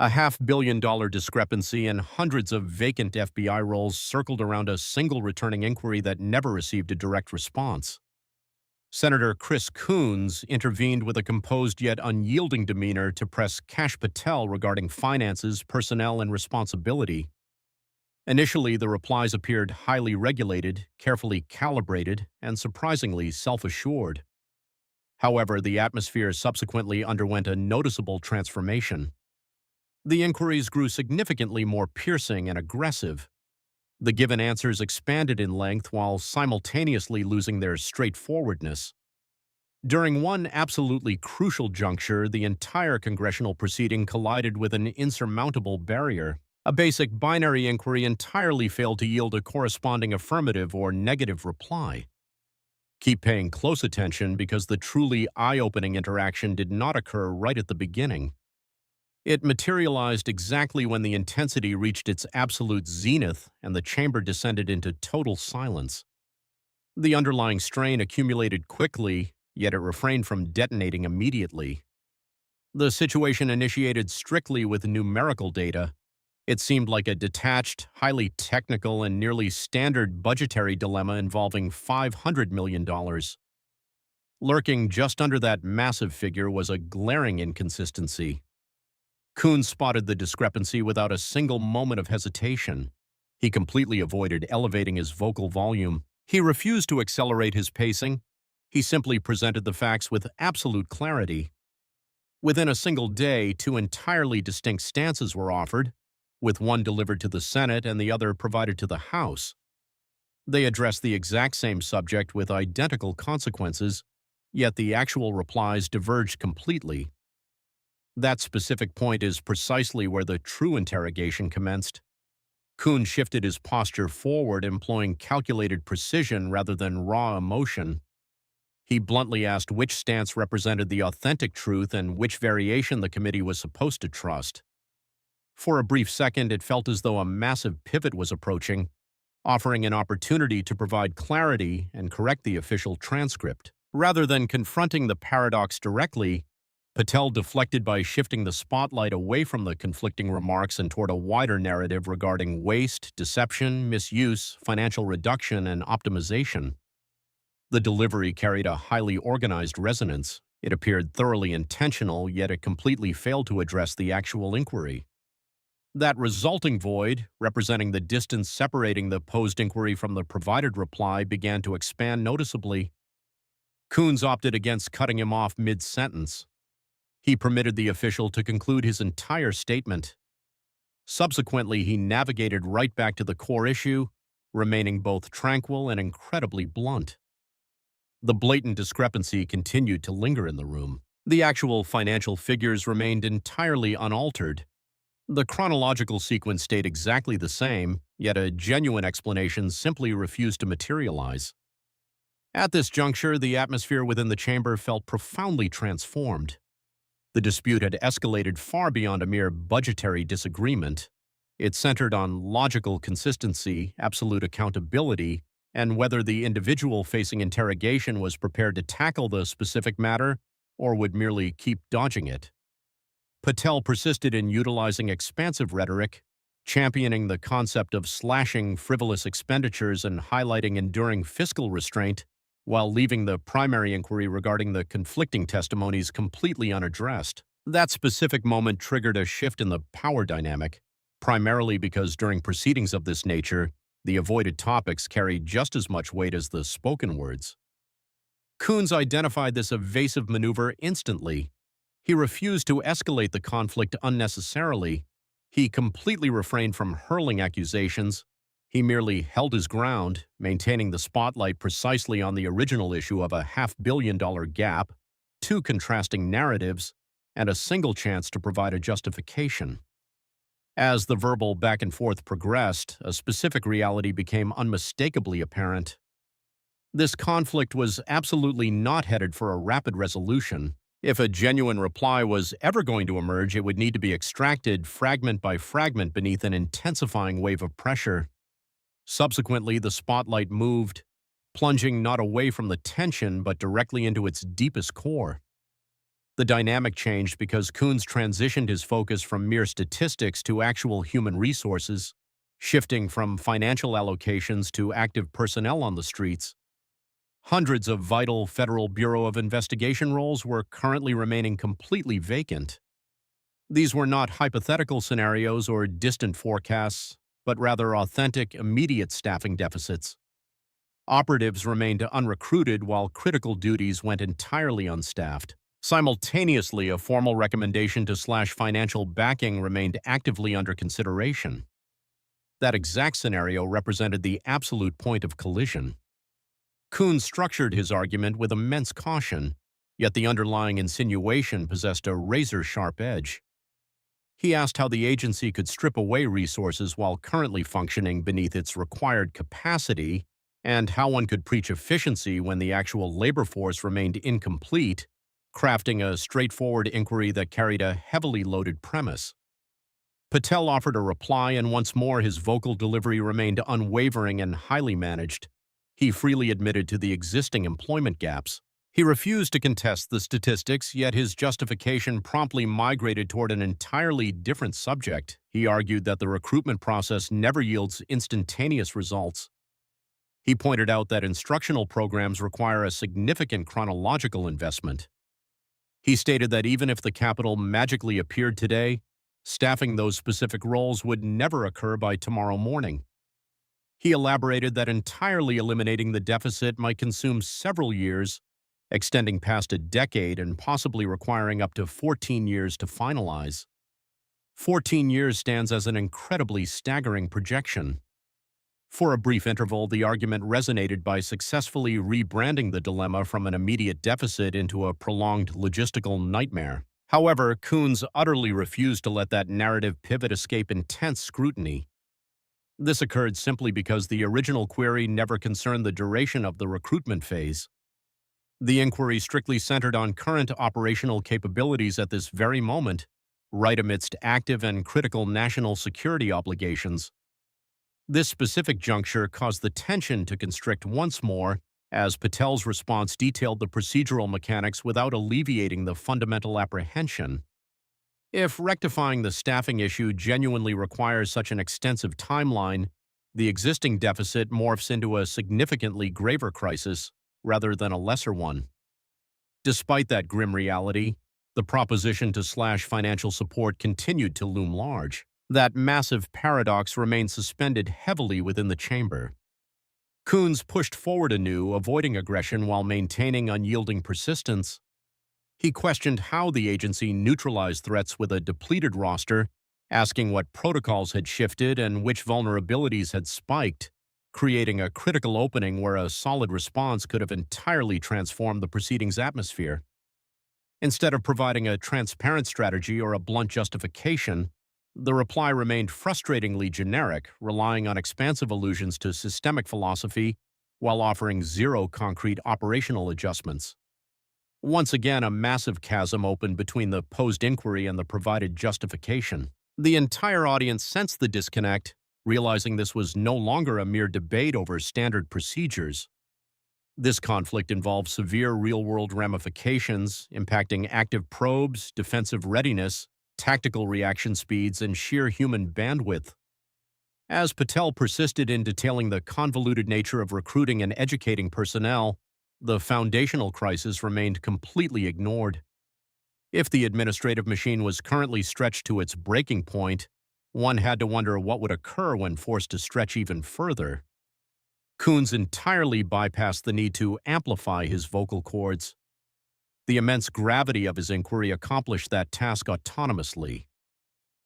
A $500 million discrepancy and hundreds of vacant FBI roles circled around a single returning inquiry that never received a direct response. Senator Chris Coons intervened with a composed yet unyielding demeanor to press Kash Patel regarding finances, personnel, and responsibility. Initially, the replies appeared highly regulated, carefully calibrated, and surprisingly self-assured. However, the atmosphere subsequently underwent a noticeable transformation. The inquiries grew significantly more piercing and aggressive. The given answers expanded in length while simultaneously losing their straightforwardness. During one absolutely crucial juncture, the entire congressional proceeding collided with an insurmountable barrier. A basic binary inquiry entirely failed to yield a corresponding affirmative or negative reply. Keep paying close attention because the truly eye-opening interaction did not occur right at the beginning. It materialized exactly when the intensity reached its absolute zenith and the chamber descended into total silence. The underlying strain accumulated quickly, yet it refrained from detonating immediately. The situation initiated strictly with numerical data. It seemed like a detached, highly technical, and nearly standard budgetary dilemma involving $500 million. Lurking just under that massive figure was a glaring inconsistency. Coons spotted the discrepancy without a single moment of hesitation. He completely avoided elevating his vocal volume. He refused to accelerate his pacing. He simply presented the facts with absolute clarity. Within a single day, two entirely distinct stances were offered, with one delivered to the Senate and the other provided to the House. They addressed the exact same subject with identical consequences, yet the actual replies diverged completely. That specific point is precisely where the true interrogation commenced. Coons shifted his posture forward, employing calculated precision rather than raw emotion. He bluntly asked which stance represented the authentic truth and which variation the committee was supposed to trust. For a brief second, it felt as though a massive pivot was approaching, offering an opportunity to provide clarity and correct the official transcript. Rather than confronting the paradox directly, Patel deflected by shifting the spotlight away from the conflicting remarks and toward a wider narrative regarding waste, deception, misuse, financial reduction, and optimization. The delivery carried a highly organized resonance. It appeared thoroughly intentional, yet it completely failed to address the actual inquiry. That resulting void, representing the distance separating the posed inquiry from the provided reply, began to expand noticeably. Coons opted against cutting him off mid-sentence. He permitted the official to conclude his entire statement. Subsequently, he navigated right back to the core issue, remaining both tranquil and incredibly blunt. The blatant discrepancy continued to linger in the room. The actual financial figures remained entirely unaltered. The chronological sequence stayed exactly the same, yet a genuine explanation simply refused to materialize. At this juncture, the atmosphere within the chamber felt profoundly transformed. The dispute had escalated far beyond a mere budgetary disagreement. It centered on logical consistency, absolute accountability, and whether the individual facing interrogation was prepared to tackle the specific matter or would merely keep dodging it. Patel persisted in utilizing expansive rhetoric, championing the concept of slashing frivolous expenditures and highlighting enduring fiscal restraint, while leaving the primary inquiry regarding the conflicting testimonies completely unaddressed. That specific moment triggered a shift in the power dynamic, primarily because during proceedings of this nature, the avoided topics carried just as much weight as the spoken words. Coons identified this evasive maneuver instantly. He refused to escalate the conflict unnecessarily. He completely refrained from hurling accusations. He merely held his ground, maintaining the spotlight precisely on the original issue of a $500 million gap, two contrasting narratives, and a single chance to provide a justification. As the verbal back and forth progressed, a specific reality became unmistakably apparent. This conflict was absolutely not headed for a rapid resolution. If a genuine reply was ever going to emerge, it would need to be extracted fragment by fragment beneath an intensifying wave of pressure. Subsequently, the spotlight moved, plunging not away from the tension but directly into its deepest core. The dynamic changed because Coons transitioned his focus from mere statistics to actual human resources, shifting from financial allocations to active personnel on the streets. Hundreds of vital Federal Bureau of Investigation roles were currently remaining completely vacant. These were not hypothetical scenarios or distant forecasts, but rather authentic, immediate staffing deficits. Operatives remained unrecruited while critical duties went entirely unstaffed. Simultaneously, a formal recommendation to slash financial backing remained actively under consideration. That exact scenario represented the absolute point of collision. Coons structured his argument with immense caution, yet the underlying insinuation possessed a razor-sharp edge. He asked how the agency could strip away resources while currently functioning beneath its required capacity, and how one could preach efficiency when the actual labor force remained incomplete, crafting a straightforward inquiry that carried a heavily loaded premise. Patel offered a reply, and once more his vocal delivery remained unwavering and highly managed. He freely admitted to the existing employment gaps. He refused to contest the statistics, yet his justification promptly migrated toward an entirely different subject. He argued that the recruitment process never yields instantaneous results. He pointed out that instructional programs require a significant chronological investment. He stated that even if the capital magically appeared today, staffing those specific roles would never occur by tomorrow morning. He elaborated that entirely eliminating the deficit might consume several years, extending past a decade and possibly requiring up to 14 years to finalize. 14 years stands as an incredibly staggering projection. For a brief interval, the argument resonated by successfully rebranding the dilemma from an immediate deficit into a prolonged logistical nightmare. However, Coons utterly refused to let that narrative pivot escape intense scrutiny. This occurred simply because the original query never concerned the duration of the recruitment phase. The inquiry strictly centered on current operational capabilities at this very moment, right amidst active and critical national security obligations. This specific juncture caused the tension to constrict once more, as Patel's response detailed the procedural mechanics without alleviating the fundamental apprehension. If rectifying the staffing issue genuinely requires such an extensive timeline, the existing deficit morphs into a significantly graver crisis rather than a lesser one. Despite that grim reality, the proposition to slash financial support continued to loom large. That massive paradox remained suspended heavily within the chamber. Coons pushed forward anew, avoiding aggression while maintaining unyielding persistence. He questioned how the agency neutralized threats with a depleted roster, asking what protocols had shifted and which vulnerabilities had spiked, creating a critical opening where a solid response could have entirely transformed the proceedings' atmosphere. Instead of providing a transparent strategy or a blunt justification, the reply remained frustratingly generic, relying on expansive allusions to systemic philosophy while offering zero concrete operational adjustments. Once again, a massive chasm opened between the posed inquiry and the provided justification. The entire audience sensed the disconnect, realizing this was no longer a mere debate over standard procedures. This conflict involved severe real-world ramifications, impacting active probes, defensive readiness, tactical reaction speeds, and sheer human bandwidth. As Patel persisted in detailing the convoluted nature of recruiting and educating personnel, the foundational crisis remained completely ignored. If the administrative machine was currently stretched to its breaking point, one had to wonder what would occur when forced to stretch even further. Coons entirely bypassed the need to amplify his vocal cords. The immense gravity of his inquiry accomplished that task autonomously.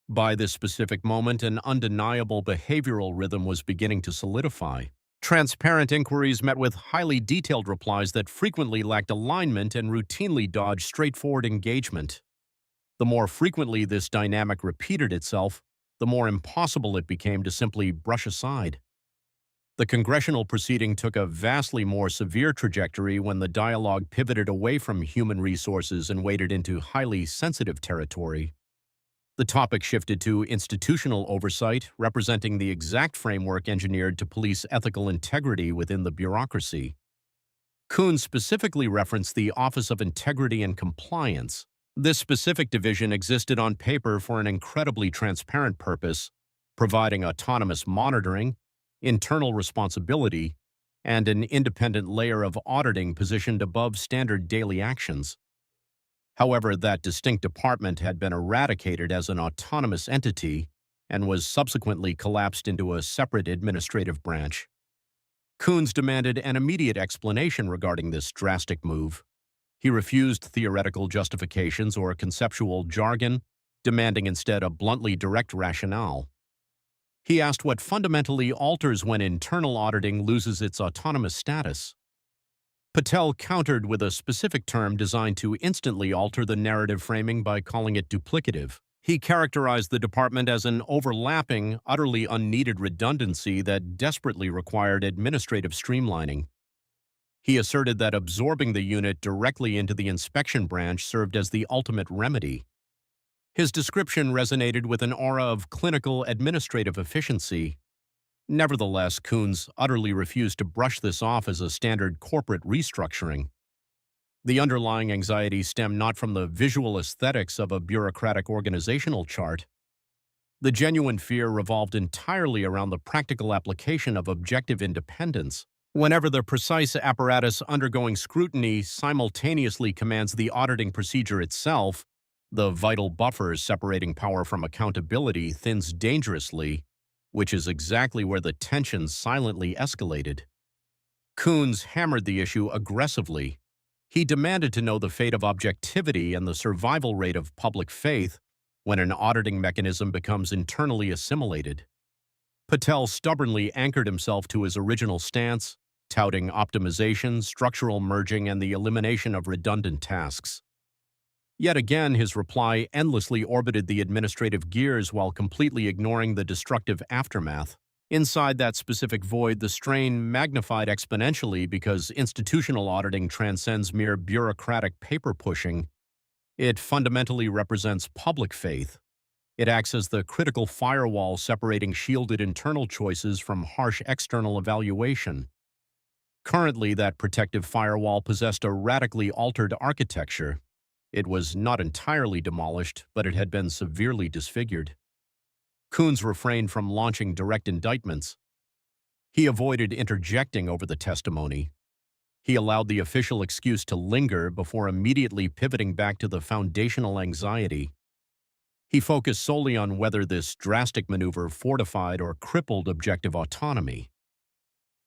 By this specific moment, an undeniable behavioral rhythm was beginning to solidify. Transparent inquiries met with highly detailed replies that frequently lacked alignment and routinely dodged straightforward engagement. The more frequently this dynamic repeated itself, the more impossible it became to simply brush aside. The Congressional proceeding took a vastly more severe trajectory when the dialogue pivoted away from human resources and waded into highly sensitive territory. The topic shifted to institutional oversight, representing the exact framework engineered to police ethical integrity within the bureaucracy. Coons specifically referenced the Office of Integrity and Compliance, This specific division existed on paper for an incredibly transparent purpose, providing autonomous monitoring, internal responsibility, and an independent layer of auditing positioned above standard daily actions. However, that distinct department had been eradicated as an autonomous entity and was subsequently collapsed into a separate administrative branch. Coons demanded an immediate explanation regarding this drastic move. He refused theoretical justifications or conceptual jargon, demanding instead a bluntly direct rationale. He asked what fundamentally alters when internal auditing loses its autonomous status. Patel countered with a specific term designed to instantly alter the narrative framing by calling it duplicative. He characterized the department as an overlapping, utterly unneeded redundancy that desperately required administrative streamlining. He asserted that absorbing the unit directly into the inspection branch served as the ultimate remedy. His description resonated with an aura of clinical administrative efficiency. Nevertheless, Coons utterly refused to brush this off as a standard corporate restructuring. The underlying anxiety stemmed not from the visual aesthetics of a bureaucratic organizational chart. The genuine fear revolved entirely around the practical application of objective independence. Whenever the precise apparatus undergoing scrutiny simultaneously commands the auditing procedure itself, the vital buffer separating power from accountability thins dangerously, which is exactly where the tension silently escalated. Coons hammered the issue aggressively. He demanded to know the fate of objectivity and the survival rate of public faith when an auditing mechanism becomes internally assimilated. Patel stubbornly anchored himself to his original stance, touting optimization, structural merging, and the elimination of redundant tasks. Yet again, his reply endlessly orbited the administrative gears while completely ignoring the destructive aftermath. Inside that specific void, the strain magnified exponentially because institutional auditing transcends mere bureaucratic paper-pushing. It fundamentally represents public faith. It acts as the critical firewall separating shielded internal choices from harsh external evaluation. Currently, that protective firewall possessed a radically altered architecture. It was not entirely demolished, but it had been severely disfigured. Coons refrained from launching direct indictments. He avoided interjecting over the testimony. He allowed the official excuse to linger before immediately pivoting back to the foundational anxiety. He focused solely on whether this drastic maneuver fortified or crippled objective autonomy.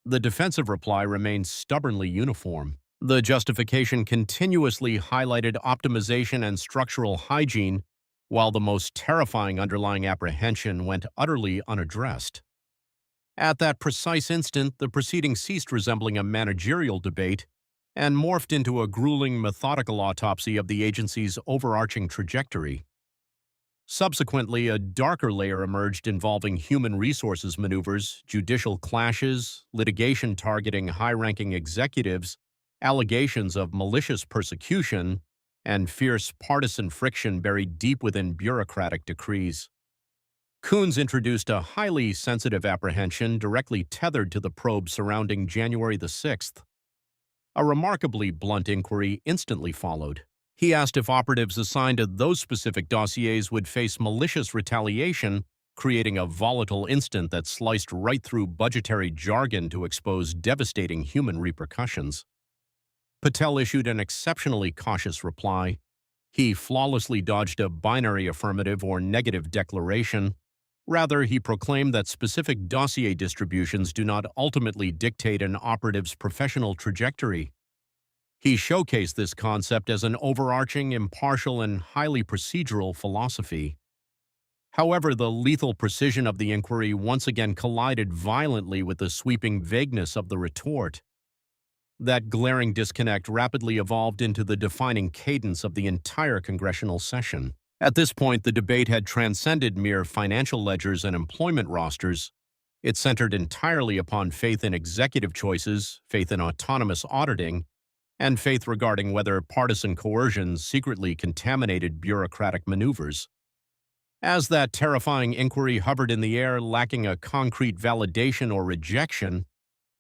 The defensive reply remained stubbornly uniform. The justification continuously highlighted optimization and structural hygiene, while the most terrifying underlying apprehension went utterly unaddressed. At that precise instant, the proceeding ceased resembling a managerial debate and morphed into a grueling, methodical autopsy of the agency's overarching trajectory. Subsequently, a darker layer emerged involving human resources maneuvers, judicial clashes, litigation targeting high-ranking executives, allegations of malicious persecution, and fierce partisan friction buried deep within bureaucratic decrees. Coons introduced a highly sensitive apprehension directly tethered to the probe surrounding January the 6th. A remarkably blunt inquiry instantly followed. He asked if operatives assigned to those specific dossiers would face malicious retaliation, creating a volatile instant that sliced right through budgetary jargon to expose devastating human repercussions. Patel issued an exceptionally cautious reply. He flawlessly dodged a binary affirmative or negative declaration. Rather, he proclaimed that specific dossier distributions do not ultimately dictate an operative's professional trajectory. He showcased this concept as an overarching, impartial, and highly procedural philosophy. However, the lethal precision of the inquiry once again collided violently with the sweeping vagueness of the retort. That glaring disconnect rapidly evolved into the defining cadence of the entire congressional session. At this point, the debate had transcended mere financial ledgers and employment rosters. It centered entirely upon faith in executive choices, faith in autonomous auditing, and faith regarding whether partisan coercion secretly contaminated bureaucratic maneuvers. As that terrifying inquiry hovered in the air, lacking a concrete validation or rejection,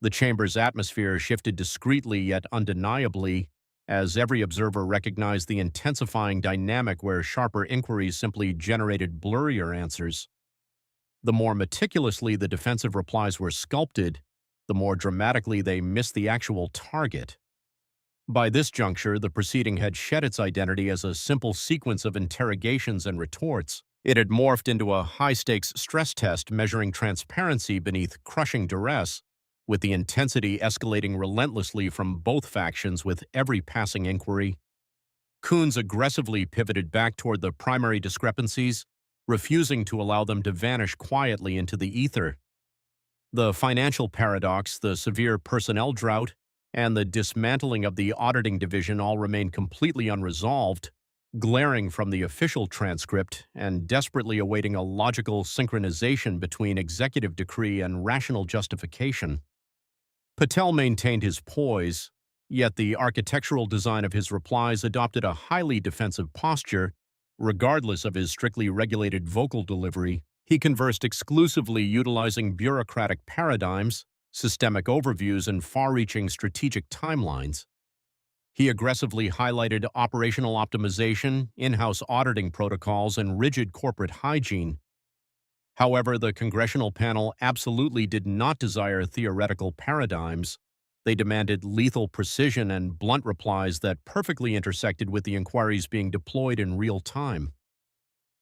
the chamber's atmosphere shifted discreetly yet undeniably. as every observer recognized the intensifying dynamic where sharper inquiries simply generated blurrier answers. The more meticulously the defensive replies were sculpted, the more dramatically they missed the actual target. By this juncture, the proceeding had shed its identity as a simple sequence of interrogations and retorts. It had morphed into a high-stakes stress test measuring transparency beneath crushing duress, with the intensity escalating relentlessly from both factions with every passing inquiry. Coons aggressively pivoted back toward the primary discrepancies, refusing to allow them to vanish quietly into the ether. The financial paradox, the severe personnel drought, and the dismantling of the auditing division all remain completely unresolved, glaring from the official transcript and desperately awaiting a logical synchronization between executive decree and rational justification. Patel maintained his poise, yet the architectural design of his replies adopted a highly defensive posture. Regardless of his strictly regulated vocal delivery, he conversed exclusively utilizing bureaucratic paradigms, systemic overviews, and far-reaching strategic timelines. He aggressively highlighted operational optimization, in-house auditing protocols, and rigid corporate hygiene. However, the Congressional panel absolutely did not desire theoretical paradigms. They demanded lethal precision and blunt replies that perfectly intersected with the inquiries being deployed in real time.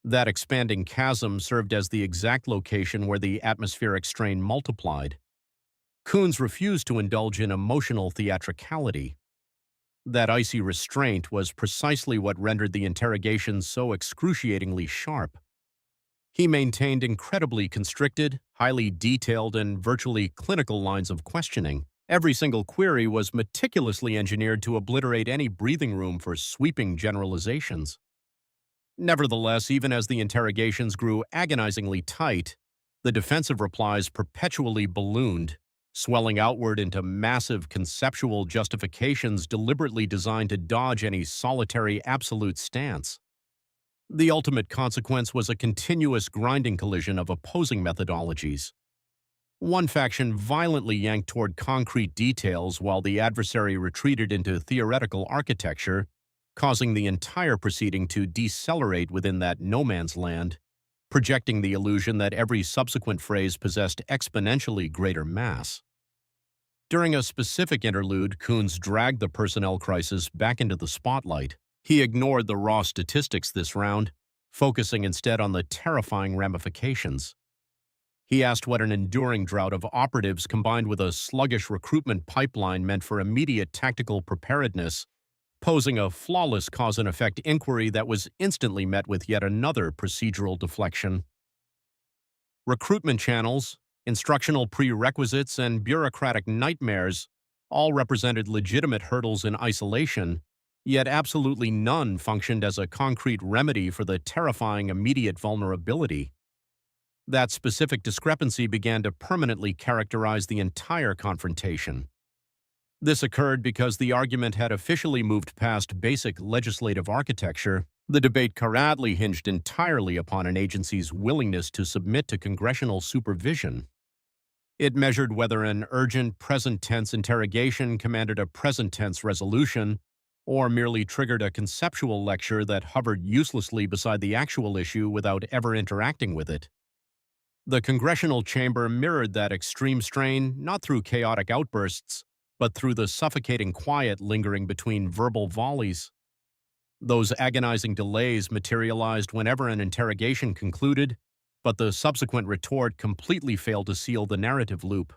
That expanding chasm served as the exact location where the atmospheric strain multiplied. Coons refused to indulge in emotional theatricality. That icy restraint was precisely what rendered the interrogations so excruciatingly sharp. He maintained incredibly constricted, highly detailed, and virtually clinical lines of questioning. Every single query was meticulously engineered to obliterate any breathing room for sweeping generalizations. Nevertheless, even as the interrogations grew agonizingly tight, the defensive replies perpetually ballooned, swelling outward into massive conceptual justifications deliberately designed to dodge any solitary absolute stance. The ultimate consequence was a continuous grinding collision of opposing methodologies. One faction violently yanked toward concrete details while the adversary retreated into theoretical architecture, causing the entire proceeding to decelerate within that no-man's land, projecting the illusion that every subsequent phrase possessed exponentially greater mass. During a specific interlude, Coons dragged the personnel crisis back into the spotlight. He ignored the raw statistics this round, focusing instead on the terrifying ramifications. He asked what an enduring drought of operatives combined with a sluggish recruitment pipeline meant for immediate tactical preparedness, posing a flawless cause-and-effect inquiry that was instantly met with yet another procedural deflection. Recruitment channels, instructional prerequisites, and bureaucratic nightmares all represented legitimate hurdles in isolation, yet absolutely none functioned as a concrete remedy for the terrifying immediate vulnerability. That specific discrepancy began to permanently characterize the entire confrontation. This occurred because the argument had officially moved past basic legislative architecture. The debate currently hinged entirely upon an agency's willingness to submit to congressional supervision. It measured whether an urgent present-tense interrogation commanded a present-tense resolution, or merely triggered a conceptual lecture that hovered uselessly beside the actual issue without ever interacting with it. The congressional chamber mirrored that extreme strain not through chaotic outbursts, but through the suffocating quiet lingering between verbal volleys. Those agonizing delays materialized whenever an interrogation concluded, but the subsequent retort completely failed to seal the narrative loop.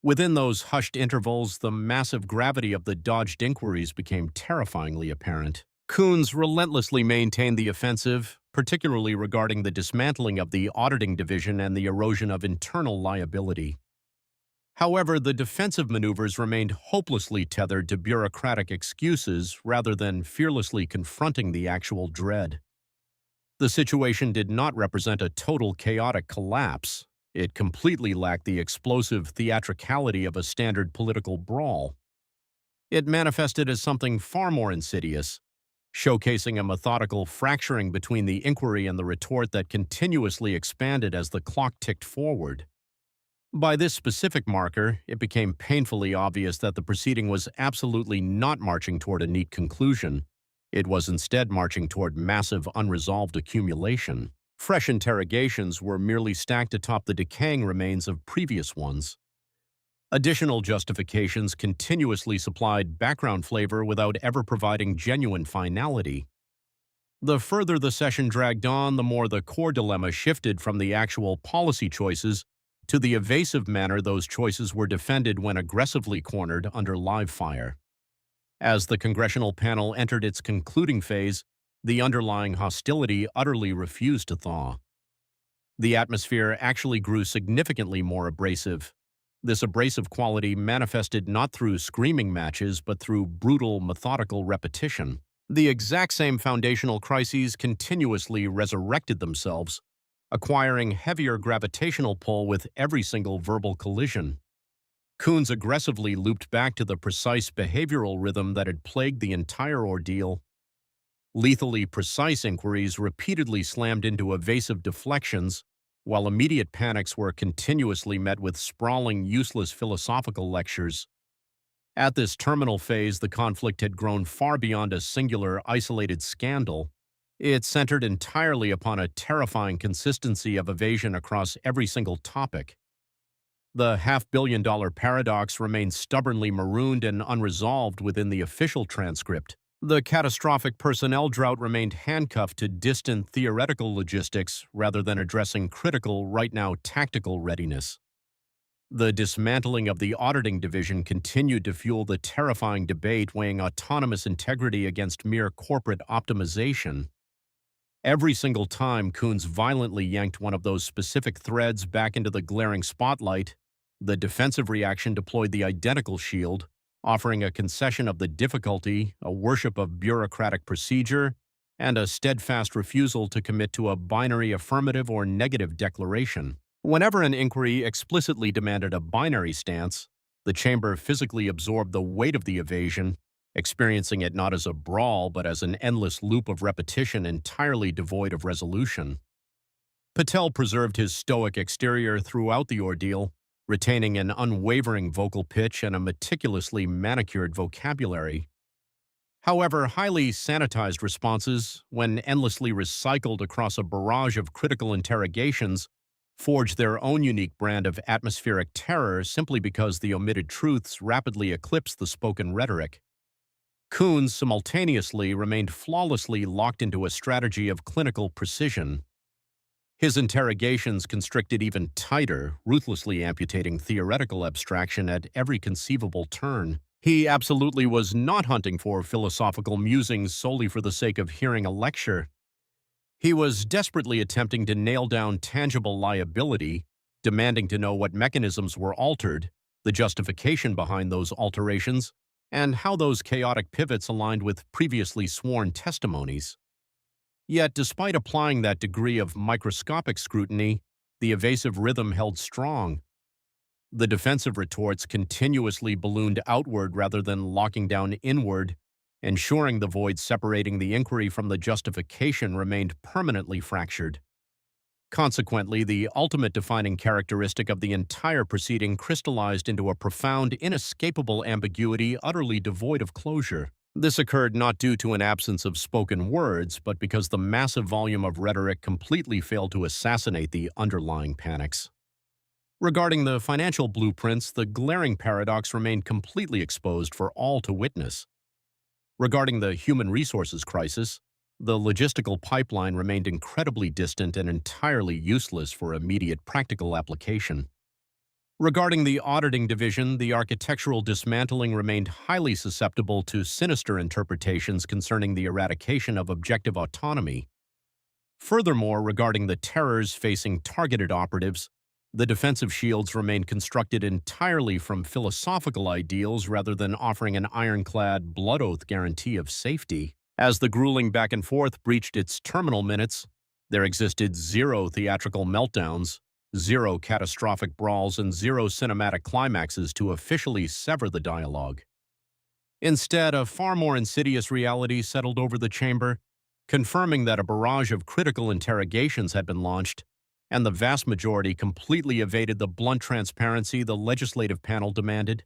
Within those hushed intervals, the massive gravity of the dodged inquiries became terrifyingly apparent. Coons relentlessly maintained the offensive, particularly regarding the dismantling of the auditing division and the erosion of internal liability. However, the defensive maneuvers remained hopelessly tethered to bureaucratic excuses rather than fearlessly confronting the actual dread. The situation did not represent a total chaotic collapse. It completely lacked the explosive theatricality of a standard political brawl. It manifested as something far more insidious, showcasing a methodical fracturing between the inquiry and the retort that continuously expanded as the clock ticked forward. By this specific marker, it became painfully obvious that the proceeding was absolutely not marching toward a neat conclusion. It was instead marching toward massive unresolved accumulation. Fresh interrogations were merely stacked atop the decaying remains of previous ones. Additional justifications continuously supplied background flavor without ever providing genuine finality. The further the session dragged on, the more the core dilemma shifted from the actual policy choices to the evasive manner those choices were defended when aggressively cornered under live fire. As the congressional panel entered its concluding phase, the underlying hostility utterly refused to thaw. The atmosphere actually grew significantly more abrasive. This abrasive quality manifested not through screaming matches but through brutal, methodical repetition. The exact same foundational crises continuously resurrected themselves, acquiring heavier gravitational pull with every single verbal collision. Coons aggressively looped back to the precise behavioral rhythm that had plagued the entire ordeal. Lethally precise inquiries repeatedly slammed into evasive deflections, while immediate panics were continuously met with sprawling, useless philosophical lectures. At this terminal phase, the conflict had grown far beyond a singular, isolated scandal. It centered entirely upon a terrifying consistency of evasion across every single topic. The half-billion-dollar paradox remained stubbornly marooned and unresolved within the official transcript. The catastrophic personnel drought remained handcuffed to distant theoretical logistics rather than addressing critical, right-now tactical readiness. The dismantling of the auditing division continued to fuel the terrifying debate weighing autonomous integrity against mere corporate optimization. Every single time Coons violently yanked one of those specific threads back into the glaring spotlight, the defensive reaction deployed the identical shield, offering a concession of the difficulty, a worship of bureaucratic procedure, and a steadfast refusal to commit to a binary affirmative or negative declaration. Whenever an inquiry explicitly demanded a binary stance, the chamber physically absorbed the weight of the evasion, experiencing it not as a brawl but as an endless loop of repetition entirely devoid of resolution. Patel preserved his stoic exterior throughout the ordeal, retaining an unwavering vocal pitch and a meticulously manicured vocabulary. However, highly sanitized responses, when endlessly recycled across a barrage of critical interrogations, forged their own unique brand of atmospheric terror simply because the omitted truths rapidly eclipsed the spoken rhetoric. Coons simultaneously remained flawlessly locked into a strategy of clinical precision. His interrogations constricted even tighter, ruthlessly amputating theoretical abstraction at every conceivable turn. He absolutely was not hunting for philosophical musings solely for the sake of hearing a lecture. He was desperately attempting to nail down tangible liability, demanding to know what mechanisms were altered, the justification behind those alterations, and how those chaotic pivots aligned with previously sworn testimonies. Yet, despite applying that degree of microscopic scrutiny, the evasive rhythm held strong. The defensive retorts continuously ballooned outward rather than locking down inward, ensuring the void separating the inquiry from the justification remained permanently fractured. Consequently, the ultimate defining characteristic of the entire proceeding crystallized into a profound, inescapable ambiguity utterly devoid of closure. This occurred not due to an absence of spoken words, but because the massive volume of rhetoric completely failed to assassinate the underlying panics. Regarding the financial blueprints, the glaring paradox remained completely exposed for all to witness. Regarding the human resources crisis, the logistical pipeline remained incredibly distant and entirely useless for immediate practical application. Regarding the auditing division, the architectural dismantling remained highly susceptible to sinister interpretations concerning the eradication of objective autonomy. Furthermore, regarding the terrors facing targeted operatives, the defensive shields remained constructed entirely from philosophical ideals rather than offering an ironclad, blood oath guarantee of safety. As the grueling back and forth breached its terminal minutes, there existed zero theatrical meltdowns, zero catastrophic brawls, and zero cinematic climaxes to officially sever the dialogue. Instead, a far more insidious reality settled over the chamber, confirming that a barrage of critical interrogations had been launched, and the vast majority completely evaded the blunt transparency the legislative panel demanded.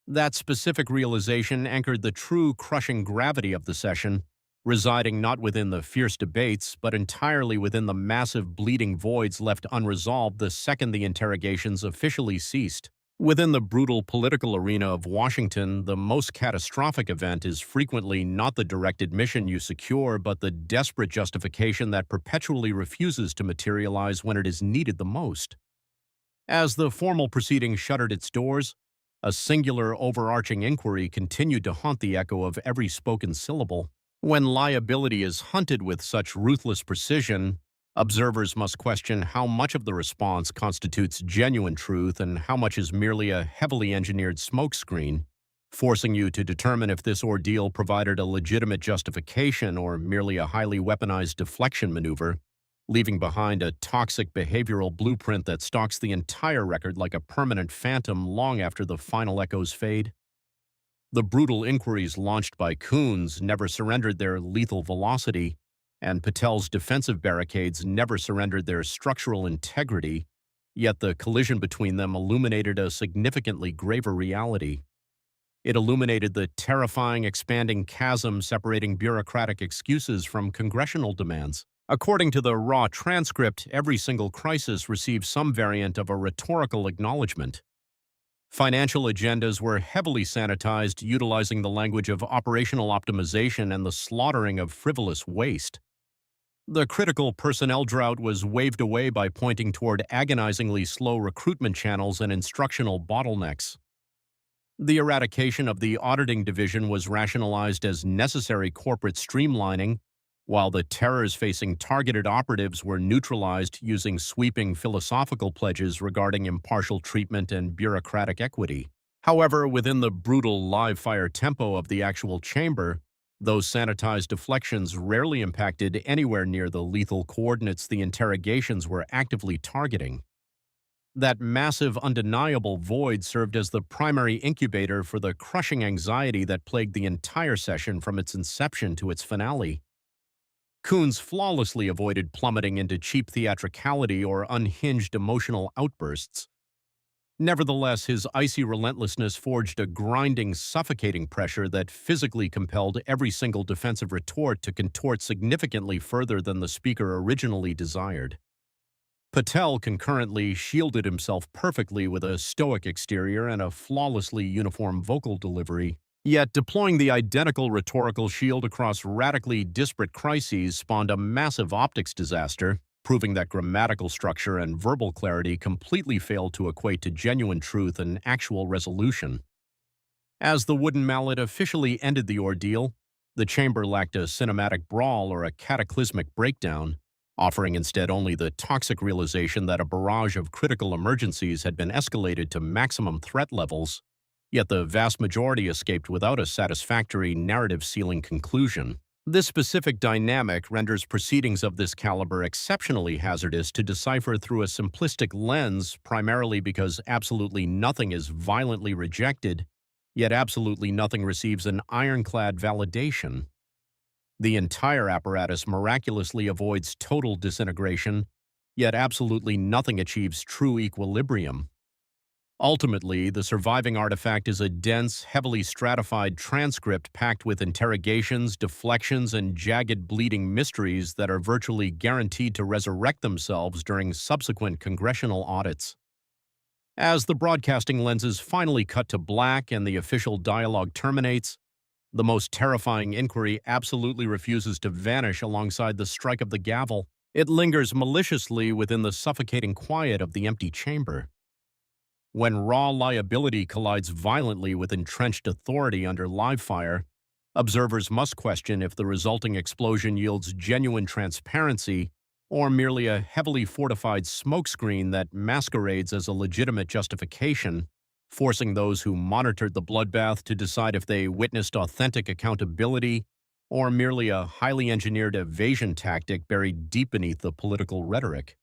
That specific realization anchored the true crushing gravity of the session, residing not within the fierce debates, but entirely within the massive bleeding voids left unresolved the second the interrogations officially ceased. Within the brutal political arena of Washington, the most catastrophic event is frequently not the direct admission you secure, but the desperate justification that perpetually refuses to materialize when it is needed the most. As the formal proceeding shuttered its doors, a singular overarching inquiry continued to haunt the echo of every spoken syllable. When liability is hunted with such ruthless precision, observers must question how much of the response constitutes genuine truth and how much is merely a heavily engineered smokescreen, forcing you to determine if this ordeal provided a legitimate justification or merely a highly weaponized deflection maneuver, leaving behind a toxic behavioral blueprint that stalks the entire record like a permanent phantom long after the final echoes fade. The brutal inquiries launched by Coons never surrendered their lethal velocity, and Patel's defensive barricades never surrendered their structural integrity, yet the collision between them illuminated a significantly graver reality. It illuminated the terrifying expanding chasm separating bureaucratic excuses from congressional demands. According to the raw transcript, every single crisis received some variant of a rhetorical acknowledgement. Financial agendas were heavily sanitized, utilizing the language of operational optimization and the slaughtering of frivolous waste. The critical personnel drought was waved away by pointing toward agonizingly slow recruitment channels and instructional bottlenecks. The eradication of the auditing division was rationalized as necessary corporate streamlining, while the terrors facing targeted operatives were neutralized using sweeping philosophical pledges regarding impartial treatment and bureaucratic equity. However, within the brutal live-fire tempo of the actual chamber, those sanitized deflections rarely impacted anywhere near the lethal coordinates the interrogations were actively targeting. That massive, undeniable void served as the primary incubator for the crushing anxiety that plagued the entire session from its inception to its finale. Coons flawlessly avoided plummeting into cheap theatricality or unhinged emotional outbursts. Nevertheless, his icy relentlessness forged a grinding, suffocating pressure that physically compelled every single defensive retort to contort significantly further than the speaker originally desired. Patel concurrently shielded himself perfectly with a stoic exterior and a flawlessly uniform vocal delivery. Yet deploying the identical rhetorical shield across radically disparate crises spawned a massive optics disaster, proving that grammatical structure and verbal clarity completely failed to equate to genuine truth and actual resolution. As the wooden mallet officially ended the ordeal, the chamber lacked a cinematic brawl or a cataclysmic breakdown, offering instead only the toxic realization that a barrage of critical emergencies had been escalated to maximum threat levels. Yet the vast majority escaped without a satisfactory narrative-sealing conclusion. This specific dynamic renders proceedings of this caliber exceptionally hazardous to decipher through a simplistic lens, primarily because absolutely nothing is violently rejected, yet absolutely nothing receives an ironclad validation. The entire apparatus miraculously avoids total disintegration, yet absolutely nothing achieves true equilibrium. Ultimately, the surviving artifact is a dense, heavily stratified transcript packed with interrogations, deflections, and jagged bleeding mysteries that are virtually guaranteed to resurrect themselves during subsequent congressional audits. As the broadcasting lenses finally cut to black and the official dialogue terminates, the most terrifying inquiry absolutely refuses to vanish alongside the strike of the gavel. It lingers maliciously within the suffocating quiet of the empty chamber. When raw liability collides violently with entrenched authority under live fire, observers must question if the resulting explosion yields genuine transparency or merely a heavily fortified smokescreen that masquerades as a legitimate justification, forcing those who monitored the bloodbath to decide if they witnessed authentic accountability or merely a highly engineered evasion tactic buried deep beneath the political rhetoric.